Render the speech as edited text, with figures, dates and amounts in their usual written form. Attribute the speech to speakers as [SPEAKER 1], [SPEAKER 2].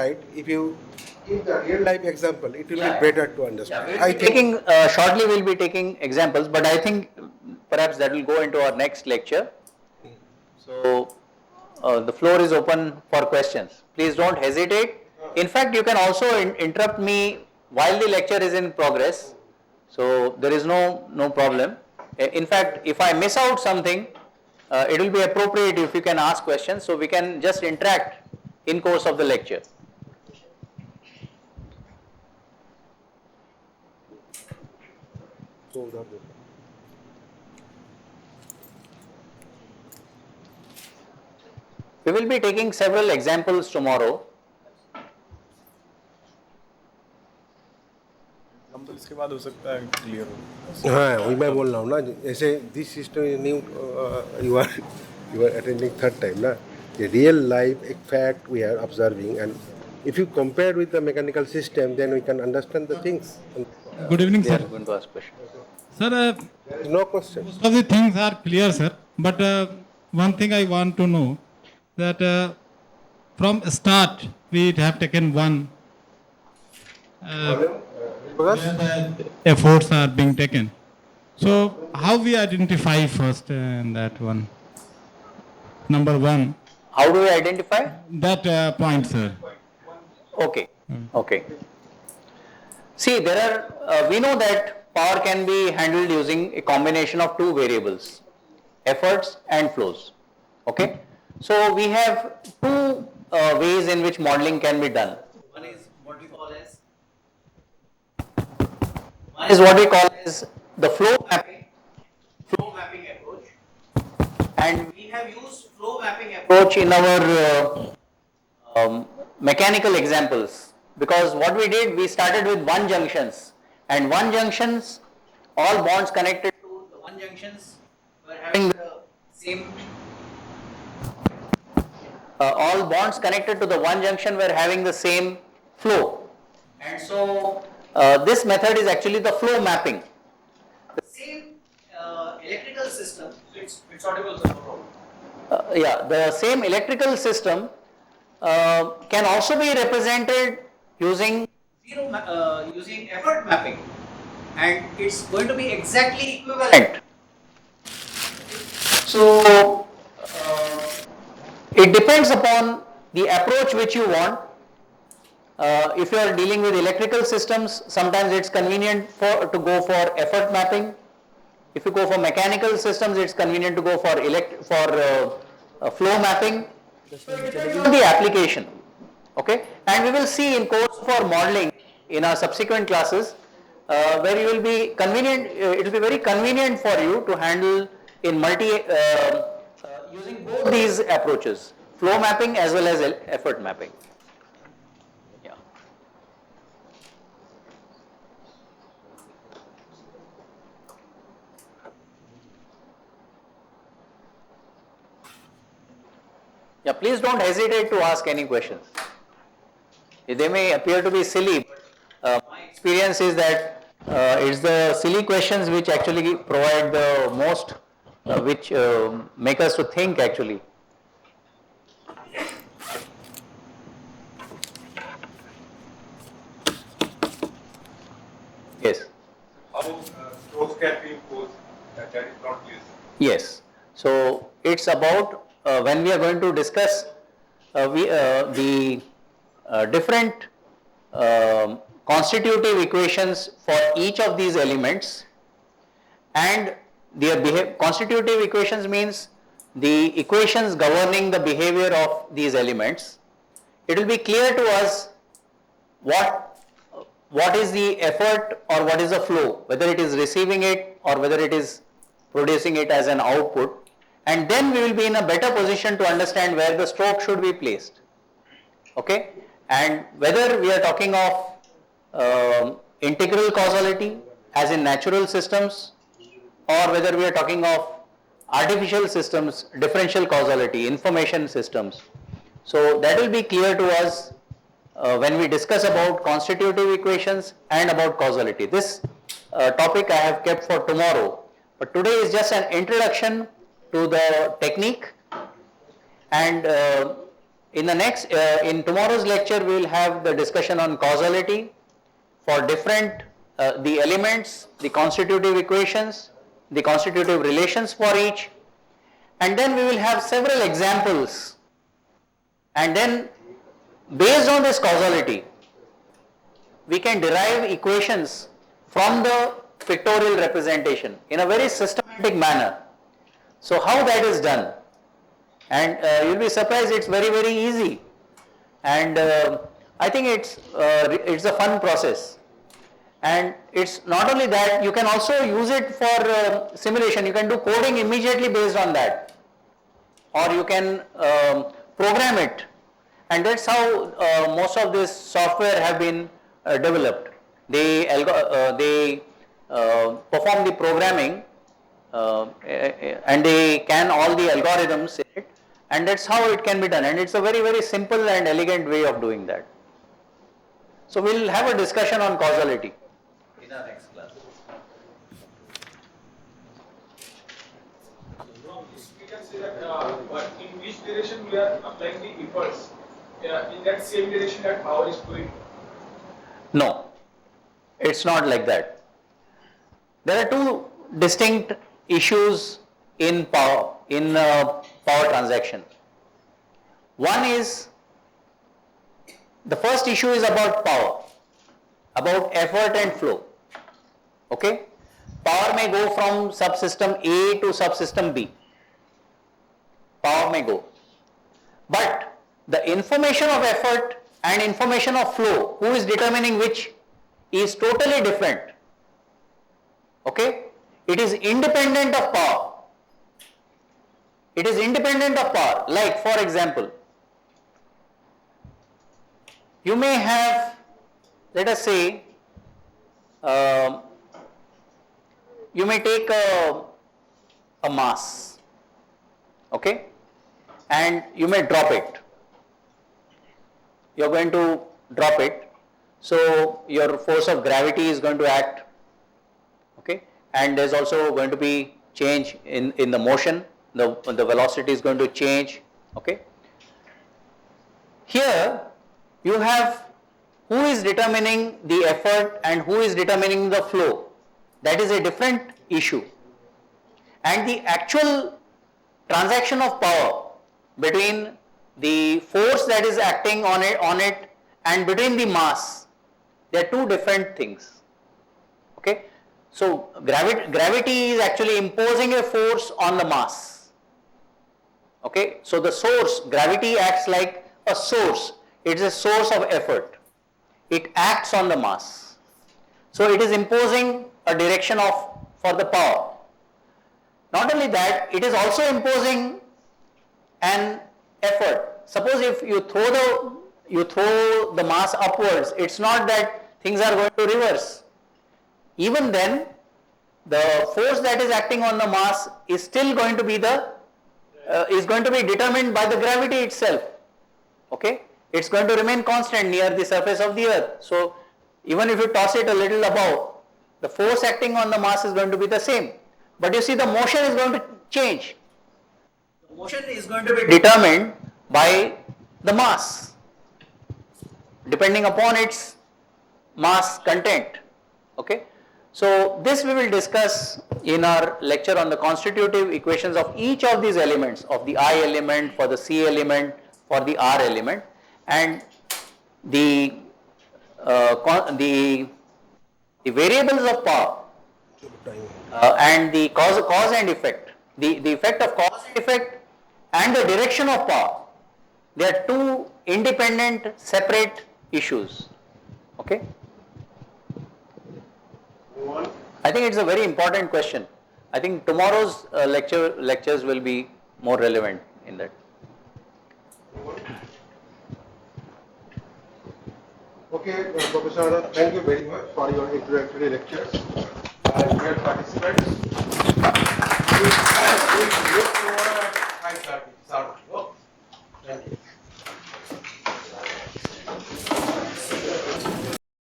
[SPEAKER 1] Right? If you give the real life example, it will be better to understand.
[SPEAKER 2] I think taking shortly we'll be taking examples, but I think perhaps that will go into our next lecture. So the floor is open for questions. Please don't hesitate. In fact, you can also interrupt me while the lecture is in progress. So there is no problem. In fact, if I miss out something, it will be appropriate if you can ask questions, so we can just interact in course of the lecture. We will be taking several examples tomorrow.
[SPEAKER 3] इसके बाद हो सकता है clear हो
[SPEAKER 1] हाँ वही मैं बोल रहा हूँ ना ऐसे this system is new you are attending third time ना the real life fact we are observing and if you compare with the mechanical system then we can understand the things.
[SPEAKER 4] Good evening,
[SPEAKER 2] They
[SPEAKER 4] sir.
[SPEAKER 2] are going to ask questions.
[SPEAKER 4] Sir,
[SPEAKER 1] There is no question.
[SPEAKER 4] most of the things are clear, sir. But one thing I want to know that from start we have taken one where the efforts are being taken. So how we identify first that one? Number one,
[SPEAKER 2] How do we identify?
[SPEAKER 4] that point, sir.
[SPEAKER 2] Okay. Okay. See, there are, we know that power can be handled using a combination of two variables, efforts and flows. Okay. So we have two ways in which modeling can be done. One is what we call as the flow mapping approach, and we have used flow mapping approach in our mechanical examples, because what we did, we started with one junctions, and one junctions, all bonds connected to the one junctions were having the same, all bonds connected to the one junction were having the same flow, and so this method is actually the flow mapping. The same electrical system, it's audible, sir, no problem. Yeah, the same electrical system can also be represented using using effort mapping, and it's going to be exactly equivalent. So it depends upon the approach which you want. If you are dealing with electrical systems, sometimes it's convenient to go for effort mapping. If you go for mechanical systems, it's convenient to go for flow mapping. So it depends on the application. Okay, and we will see in course for modeling in our subsequent classes where you will be convenient. It will be very convenient for you to handle in using both these approaches, flow mapping as well as effort mapping. Yeah. Yeah, please don't hesitate to ask any questions. They may appear to be silly, but my experience is that it's the silly questions which actually provide the most, which make us to think actually. Yes.
[SPEAKER 3] How strokes can be imposed? That is not clear.
[SPEAKER 2] Yes. So it's about when we are going to discuss the different constitutive equations for each of these elements, and their constitutive equations means the equations governing the behavior of these elements. It will be clear to us what is the effort or what is the flow, whether it is receiving it or whether it is producing it as an output, and then we will be in a better position to understand where the stroke should be placed. Okay, and whether we are talking of integral causality as in natural systems, or whether we are talking of artificial systems, differential causality, information systems. So that will be clear to us when we discuss about constitutive equations and about causality. This topic I have kept for tomorrow, but today is just an introduction to the technique, and In tomorrow's lecture, we will have the discussion on causality for different, the elements, the constitutive equations, the constitutive relations for each, and then we will have several examples, and then based on this causality, we can derive equations from the pictorial representation in a very systematic manner. So how that is done? And you will be surprised, it's very, very easy. And I think it's a fun process. And it's not only that, you can also use it for simulation. You can do coding immediately based on that. Or you can program it. And that's how most of this software have been developed. They perform the programming and they can all the algorithms in it, and that's how it can be done, and it's a very, very simple and elegant way of doing that. So we'll have a discussion on causality in our next class.
[SPEAKER 3] We can say that but in which direction we are applying the efforts, in that same direction that power is going.
[SPEAKER 2] No, it's not like that. There are two distinct issues in power, power transaction. One is, the first issue is about power, about effort and flow. Okay? Power may go from subsystem A to subsystem B. Power may go. But the information of effort and information of flow, who is determining which, is totally different. Okay? It is independent of power. It is independent of power. Like, for example, you may have, let us say, you may take a mass, okay, and you may drop it. You are going to drop it, so your force of gravity is going to act, okay, and there is also going to be change in the motion, the velocity is going to change, okay. Here you have who is determining the effort and who is determining the flow. That is a different issue. And the actual transaction of power between the force that is acting on it and between the mass, they are two different things. Okay? So gravity is actually imposing a force on the mass. Okay? So the source, gravity acts like a source. It is a source of effort. It acts on the mass. So it is imposing a direction for the power. Not only that, it is also imposing an effort. Suppose if you throw the mass upwards, it's not that things are going to reverse. Even then, the force that is acting on the mass is still going to be determined by the gravity itself. Okay? It's going to remain constant near the surface of the earth. So even if you toss it a little above, the force acting on the mass is going to be the same. But you see, the motion is going to change. The motion is going to be determined by the mass, depending upon its mass content. Okay? So this we will discuss in our lecture on the constitutive equations of each of these elements, of the I element, for the C element, for the R element, and the variables of power and the cause and effect, the effect of cause and effect and the direction of power. They are two independent, separate issues. Okay? I think it's a very important question. I think tomorrow's lectures will be more relevant in that.
[SPEAKER 1] Okay, Professor, thank you very much for your introductory lectures.